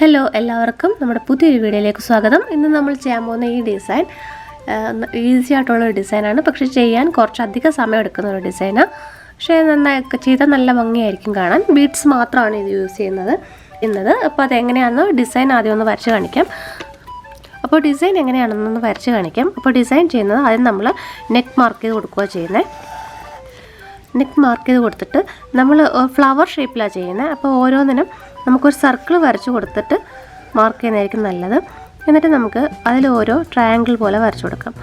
Hello എല്ലാവർക്കും നമ്മുടെ പുതിയൊരു വീഡിയോയിലേക്ക് സ്വാഗതം. ഇന്ന് നമ്മൾ ചെയ്യാൻ പോകുന്ന ഈ ഡിസൈൻ ഈസി ആയിട്ടുള്ളൊരു ഡിസൈനാണ്. പക്ഷേ ചെയ്യാൻ കുറച്ചധികം സമയം എടുക്കുന്ന ഒരു ഡിസൈനാണ്. പക്ഷേ നന്നായി ചെയ്താൽ നല്ല ഭംഗിയായിരിക്കും കാണാൻ. ബീഡ്സ് മാത്രമാണ് ഇത് യൂസ് ചെയ്യുന്നത്. അപ്പോൾ അതെങ്ങനെയാണെന്ന് ഡിസൈൻ ആദ്യം ഒന്ന് വരച്ച് കാണിക്കാം. അപ്പോൾ ഡിസൈൻ എങ്ങനെയാണെന്നൊന്ന് വരച്ച് കാണിക്കാം. അപ്പോൾ ഡിസൈൻ ചെയ്യുന്നത് ആദ്യം നമ്മൾ നെക്ക് മാർക്ക് ചെയ്ത് കൊടുക്കുക ചെയ്യുന്നത്. നെക്ക് മാർക്ക് ചെയ്ത് കൊടുത്തിട്ട് നമ്മൾ ഫ്ലവർ ഷേപ്പിലാണ് ചെയ്യുന്നത്. അപ്പോൾ ഓരോന്നിനും നമുക്കൊരു സർക്കിൾ വരച്ച് കൊടുത്തിട്ട് മാർക്ക് ചെയ്യുന്നതായിരിക്കും നല്ലത്. എന്നിട്ട് നമുക്ക് അതിൽ ഓരോ ട്രയാങ്കിൾ പോലെ വരച്ച് കൊടുക്കാം.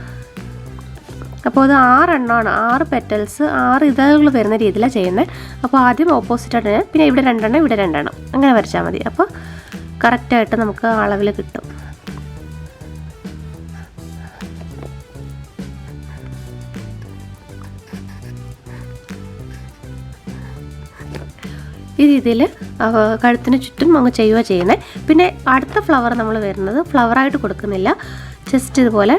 അപ്പോൾ അത് 6 എണ്ണമാണ്, 6 പെറ്റൽസ് 6 ഇതളുകൾ വരുന്ന രീതിയിലാണ് ചെയ്യുന്നത്. അപ്പോൾ ആദ്യം ഓപ്പോസിറ്റായിട്ട് പിന്നെ ഇവിടെ 2 എണ്ണം ഇവിടെ 2 എണ്ണം അങ്ങനെ വരച്ചാൽ മതി. അപ്പോൾ കറക്റ്റായിട്ട് നമുക്ക് അളവിൽ കിട്ടും. ഈ രീതിയിൽ കഴുത്തിന് ചുറ്റും അങ്ങ് ചെയ്യുക ചെയ്യുന്നത്. പിന്നെ അടുത്ത ഫ്ലവർ നമ്മൾ വരുന്നത് ഫ്ലവറായിട്ട് കൊടുക്കുന്നില്ല, ജസ്റ്റ് ഇതുപോലെ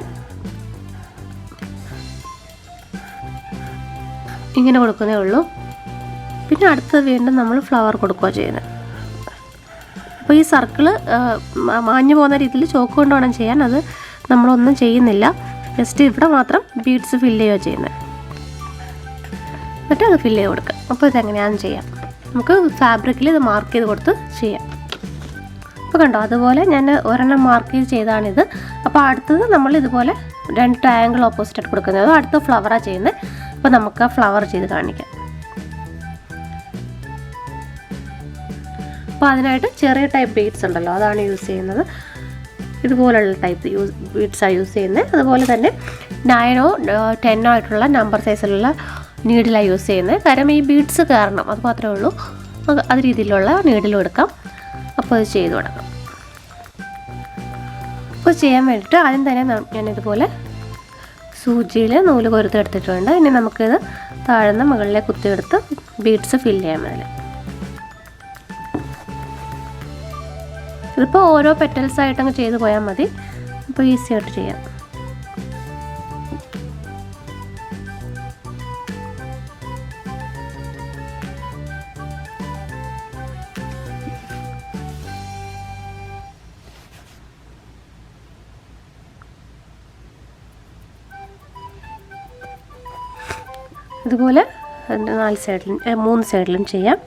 ഇങ്ങനെ കൊടുക്കുന്നേ ഉള്ളൂ. പിന്നെ അടുത്തത് വീണ്ടും നമ്മൾ ഫ്ലവർ കൊടുക്കുക ചെയ്യുന്നത്. അപ്പോൾ ഈ സർക്കിള് മാഞ്ഞു പോകുന്ന രീതിയിൽ ചോക്ക് കൊണ്ട് വേണം ചെയ്യാൻ. അത് നമ്മളൊന്നും ചെയ്യുന്നില്ല, ജസ്റ്റ് ഇവിടെ മാത്രം ബീഡ്സ് ഫില്ല് ചെയ്യുക ചെയ്യുന്നത്. എന്നിട്ട് അത് ഫില്ല് ചെയ്ത് കൊടുക്കുക. അപ്പോൾ ഇതെങ്ങനെയാണെന്ന് ചെയ്യാം. നമുക്ക് ഫാബ്രിക്കിൽ ഇത് മാർക്ക് ചെയ്ത് കൊടുത്ത് ചെയ്യാം. അപ്പോൾ കണ്ടോ, അതുപോലെ ഞാൻ ഒരെണ്ണം മാർക്ക് ചെയ്താണിത്. അപ്പോൾ അടുത്തത് നമ്മൾ ഇതുപോലെ 2 ട്രയാങ്കിൾ ഓപ്പോസിറ്റായിട്ട് കൊടുക്കുന്നത്. അടുത്ത ഫ്ലവറാണ് ചെയ്യുന്നത്. അപ്പോൾ നമുക്ക് ആ ഫ്ലവർ ചെയ്ത് കാണിക്കാം. അപ്പോൾ അതിനായിട്ട് ചെറിയ ടൈപ്പ് ബീഡ്സ് ഉണ്ടല്ലോ, അതാണ് യൂസ് ചെയ്യുന്നത്. ഇതുപോലുള്ള ടൈപ്പ് ബീഡ്സാണ് യൂസ് ചെയ്യുന്നത്. അതുപോലെ തന്നെ 9 or 10 ആയിട്ടുള്ള നമ്പർ സൈസിലുള്ള നീഡിലാണ് യൂസ് ചെയ്യുന്നത്. കാരണം ഈ ബീഡ്സ് കാരണം അത് മാത്രമേ ഉള്ളൂ. അത് രീതിയിലുള്ള നീഡിലും എടുക്കാം. അപ്പോൾ അത് ചെയ്ത് കൊടുക്കാം. അപ്പോൾ ചെയ്യാൻ വേണ്ടിയിട്ട് ആദ്യം തന്നെ ഞാനിതുപോലെ സൂചിയിൽ നൂല് കൊരുത്തെടുത്തിട്ടുണ്ട്. ഇനി നമുക്കിത് താഴ്ന്ന മുകളിലേക്ക് കുത്തിയെടുത്ത് ബീഡ്സ് ഫില്ല് ചെയ്യാൻ വേണ്ടി. ഇതിപ്പോൾ ഓരോ പെറ്റൽസായിട്ട് അങ്ങ് ചെയ്ത് പോയാൽ മതി. അപ്പോൾ ഈസി ആയിട്ട് ചെയ്യാം. ഇതുപോലെ 4 സൈഡിലും 3 സൈഡിലും ചെയ്യാം.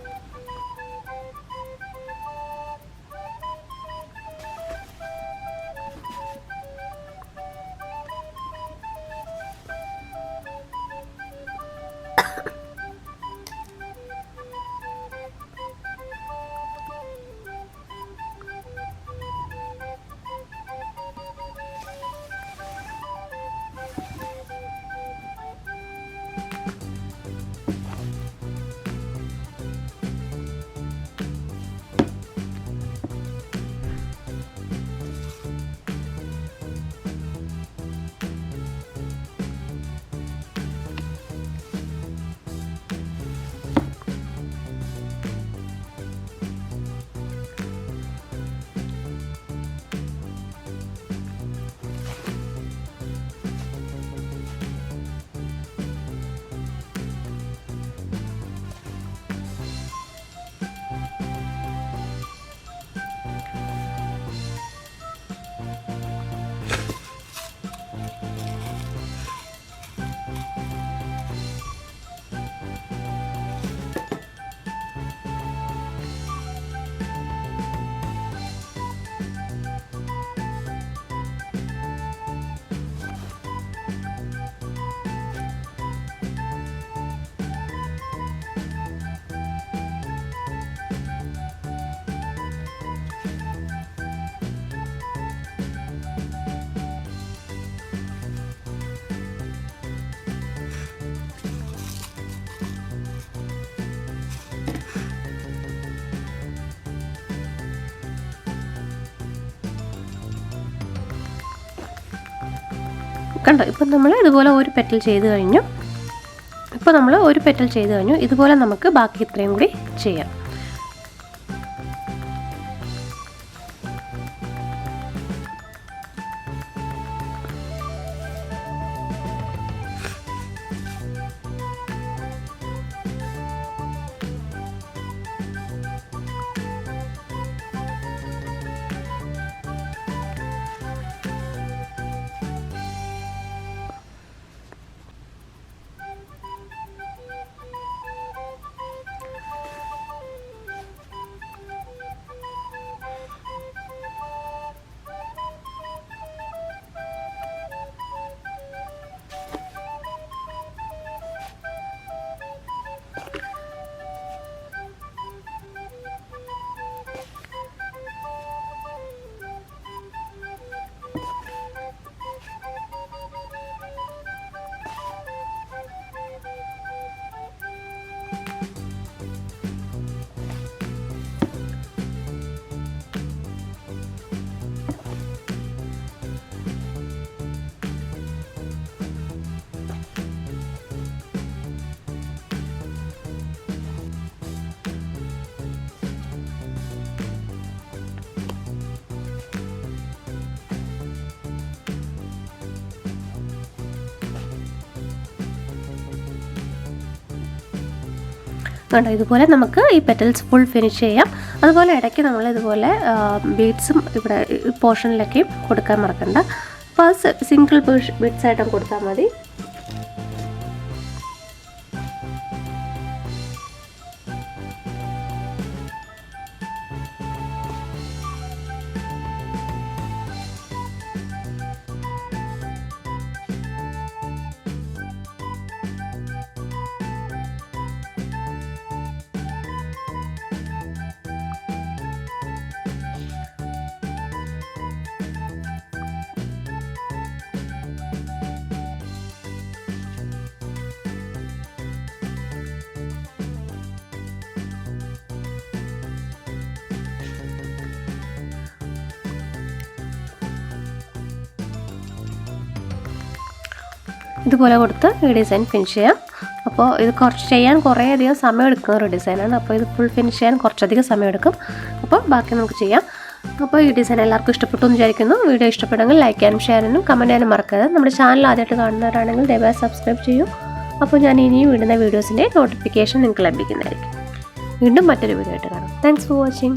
കണ്ടോ, ഇപ്പം നമ്മൾ ഇതുപോലെ ഒരു പെറ്റൽ ചെയ്ത് കഴിഞ്ഞു. ഇതുപോലെ നമുക്ക് ബാക്കി ഇത്രയും കൂടി ചെയ്യാം. കണ്ടോ, ഇതുപോലെ നമുക്ക് ഈ പെറ്റൽസ് ഫുൾ ഫിനിഷ് ചെയ്യാം. അതുപോലെ ഇടയ്ക്ക് നമ്മൾ ഇതുപോലെ ബീഡ്സും ഇവിടെ പോർഷനിലൊക്കെ കൊടുക്കാൻ മറക്കണ്ട. അപ്പോൾ അത് സിംഗിൾ ബീഡ്സ് ആയിട്ടും കൊടുത്താൽ മതി. ഇതുപോലെ കൊടുത്ത് ഈ ഡിസൈൻ ഫിനിഷ് ചെയ്യാം. അപ്പോൾ ഇത് കുറച്ച് ചെയ്യാൻ കുറേയധികം സമയം എടുക്കുന്ന ഒരു ഡിസൈനാണ്. അപ്പോൾ ഇത് ഫുൾ ഫിനിഷ് ചെയ്യാൻ കുറച്ചധികം സമയം എടുക്കും. അപ്പോൾ ബാക്കി നമുക്ക് ചെയ്യാം. അപ്പോൾ ഈ ഡിസൈൻ എല്ലാവർക്കും ഇഷ്ടപ്പെട്ടു എന്ന് വിചാരിക്കുന്നു. വീഡിയോ ഇഷ്ടപ്പെടുമെങ്കിൽ ലൈക്ക് ചെയ്യാനും ഷെയർ ചെയ്യാനും കമൻറ്റ് ചെയ്യാനും മറക്കരുത്. നമ്മുടെ ചാനൽ ആദ്യമായിട്ട് കാണുന്നവരാണെങ്കിൽ ദയവായി സബ്സ്ക്രൈബ് ചെയ്യൂ. അപ്പോൾ ഞാൻ ഇനിയും ഇടുന്ന വീഡിയോസിൻ്റെ നോട്ടിഫിക്കേഷൻ നിങ്ങൾക്ക് ലഭിക്കുന്നതായിരിക്കും. വീണ്ടും മറ്റൊരു വീഡിയോ ആയിട്ട് കാണാം. Thanks for watching.